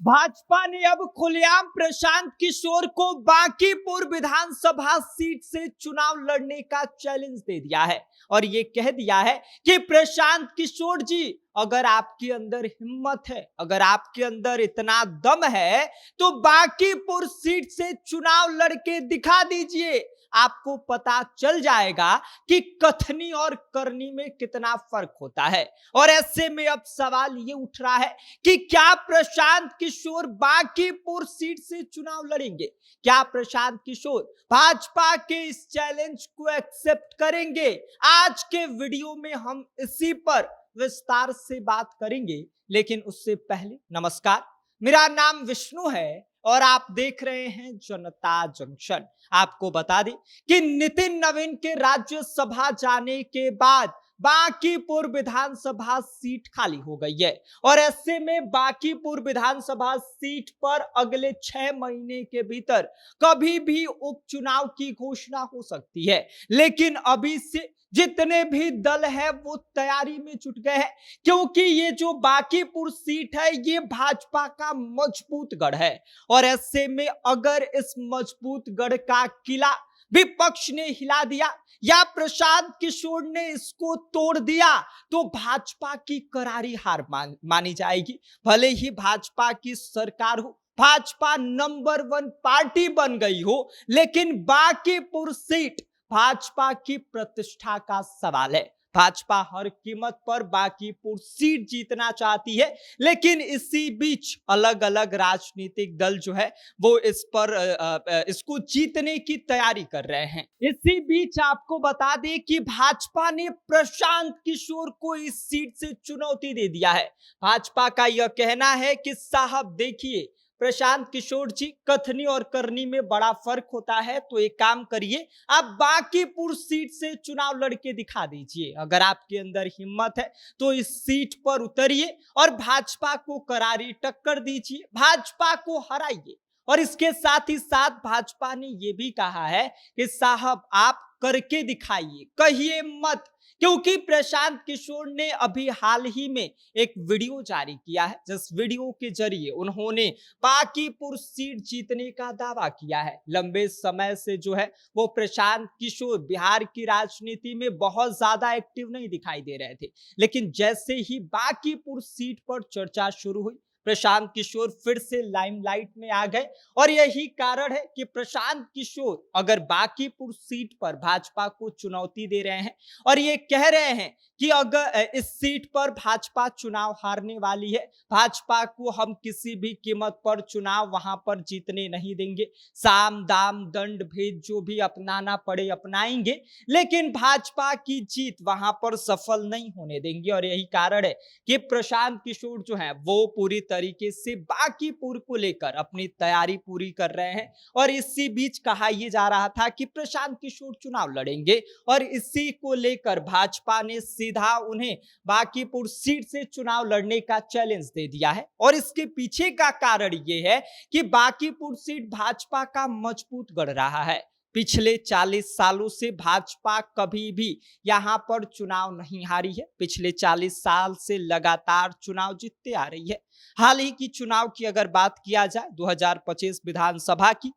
भाजपा ने अब खुलेआम प्रशांत किशोर को बांकीपुर विधानसभा सीट से चुनाव लड़ने का चैलेंज दे दिया है और ये कह दिया है कि प्रशांत किशोर जी, अगर आपके अंदर हिम्मत है, अगर आपके अंदर इतना दम है तो बांकीपुर सीट से चुनाव लड़के दिखा दीजिए। आपको पता चल जाएगा कि कथनी और करनी में कितना फर्क होता है। और ऐसे में अब सवाल ये उठ रहा है कि क्या प्रशांत किशोर बांकीपुर सीट से चुनाव लड़ेंगे? क्या प्रशांत किशोर भाजपा के इस चैलेंज को एक्सेप्ट करेंगे? आज के वीडियो में हम इसी पर विस्तार से बात करेंगे, लेकिन उससे पहले नमस्कार, मेरा नाम विष्णु है और आप देख रहे हैं जनता जंक्शन। आपको बता दें कि नितिन नवीन के राज्यसभा जाने के बाद बांकीपुर विधानसभा सीट खाली हो गई है और ऐसे में बांकीपुर विधानसभा सीट पर अगले 6 महीने के भीतर कभी भी उपचुनाव की घोषणा हो सकती है। लेकिन अभी से जितने भी दल है वो तैयारी में जुट गए हैं, क्योंकि ये जो बांकीपुर सीट है ये भाजपा का मजबूत गढ़ है और ऐसे में अगर इस मजबूत गढ़ का किला विपक्ष ने हिला दिया या प्रशांत किशोर ने इसको तोड़ दिया तो भाजपा की करारी हार मानी जाएगी। भले ही भाजपा की सरकार हो, भाजपा नंबर 1 पार्टी बन गई हो, लेकिन बांकीपुर सीट भाजपा की प्रतिष्ठा का सवाल है। भाजपा हर कीमत पर बांकीपुर सीट जीतना चाहती है, लेकिन इसी बीच अलग अलग राजनीतिक दल जो है वो इस पर इसको जीतने की तैयारी कर रहे हैं। इसी बीच आपको बता दें कि भाजपा ने प्रशांत किशोर को इस सीट से चुनौती दे दिया है। भाजपा का यह कहना है कि साहब देखिए, प्रशांत किशोर जी, कथनी और करनी में बड़ा फर्क होता है, तो एक काम करिए, आप बांकीपुर सीट से चुनाव लड़के दिखा दीजिए। अगर आपके अंदर हिम्मत है तो इस सीट पर उतरिए और भाजपा को करारी टक्कर दीजिए, भाजपा को हराइए। और इसके साथ ही साथ भाजपा ने यह भी कहा है कि साहब आप करके दिखाइए, कहिए मत, क्योंकि प्रशांत किशोर ने अभी हाल ही में एक वीडियो जारी किया है जिस वीडियो के जरिए उन्होंने बांकीपुर सीट जीतने का दावा किया है। लंबे समय से जो है वो प्रशांत किशोर बिहार की राजनीति में बहुत ज्यादा एक्टिव नहीं दिखाई दे रहे थे, लेकिन जैसे ही बांकीपुर सीट पर चर्चा शुरू हुई, प्रशांत किशोर फिर से लाइमलाइट में आ गए और यही कारण है कि प्रशांत किशोर अगर बांकीपुर सीट पर भाजपा को चुनौती दे रहे हैं और ये कह रहे हैं कि अगर इस सीट पर भाजपा चुनाव हारने वाली है, भाजपा को हम किसी भी कीमत पर चुनाव वहां पर जीतने नहीं देंगे, साम दाम दंड भेद जो भी अपनाना पड़े अपनाएंगे, लेकिन भाजपा की जीत वहां पर सफल नहीं होने देंगे। और यही कारण है कि प्रशांत किशोर जो है वो पूरी तरीके से बांकीपुर को लेकर अपनी तैयारी पूरी कर रहे हैं। और इसी बीच कहा यह जा रहा था कि प्रशांत किशोर चुनाव लड़ेंगे और इसी को लेकर भाजपा ने सीधा उन्हें बांकीपुर सीट से चुनाव लड़ने का चैलेंज दे दिया है। और इसके पीछे का कारण यह है कि बांकीपुर सीट भाजपा का मजबूत गढ़ रहा है। पिछले 40 सालों से भाजपा कभी भी यहां पर चुनाव नहीं हारी है। पिछले 40 साल से लगातार चुनाव जीतते आ रही है। हाल ही की चुनाव की अगर बात किया जाए 2025 विधानसभा की,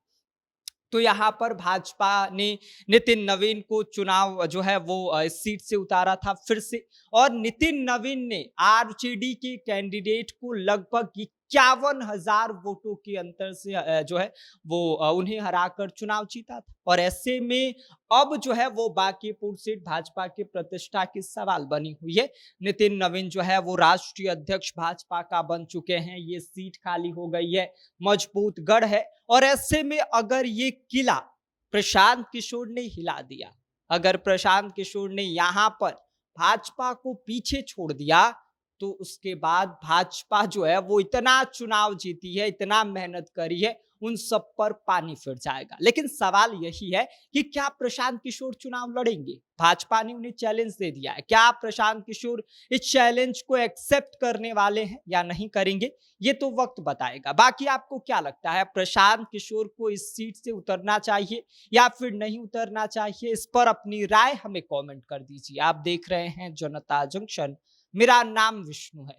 तो यहां पर भाजपा ने नितिन नवीन को चुनाव जो है वो इस सीट से उतारा था फिर से, और नितिन नवीन ने आरजेडी के कैंडिडेट को लगभग 51,000 वोटों के अंतर से जो है वो उन्हें हराकर चुनाव जीता था। और ऐसे में अब जो है वो बांकीपुर सीट भाजपा की प्रतिष्ठा की सवाल बनी हुई है। नितिन नवीन जो है वो राष्ट्रीय अध्यक्ष भाजपा का बन चुके हैं, ये सीट खाली हो गई है, मजबूत गढ़ है। और ऐसे में अगर ये किला प्रशांत किशोर ने हिला दिया, अगर प्रशांत किशोर ने यहां पर भाजपा को पीछे छोड़ दिया, तो उसके बाद भाजपा जो है वो इतना चुनाव जीती है, इतना मेहनत करी है, उन सब पर पानी फिर जाएगा। लेकिन सवाल यही है कि क्या प्रशांत किशोर चुनाव लड़ेंगे? भाजपा ने उन्हें चैलेंज दे दिया है, क्या प्रशांत किशोर इस चैलेंज को एक्सेप्ट करने वाले हैं या नहीं करेंगे? ये तो वक्त बताएगा। बाकी आपको क्या लगता है, प्रशांत किशोर को इस सीट से उतरना चाहिए या फिर नहीं उतरना चाहिए? इस पर अपनी राय हमें कमेंट कर दीजिए। आप देख रहे हैं जनता जंक्शन, मेरा नाम विष्णु है।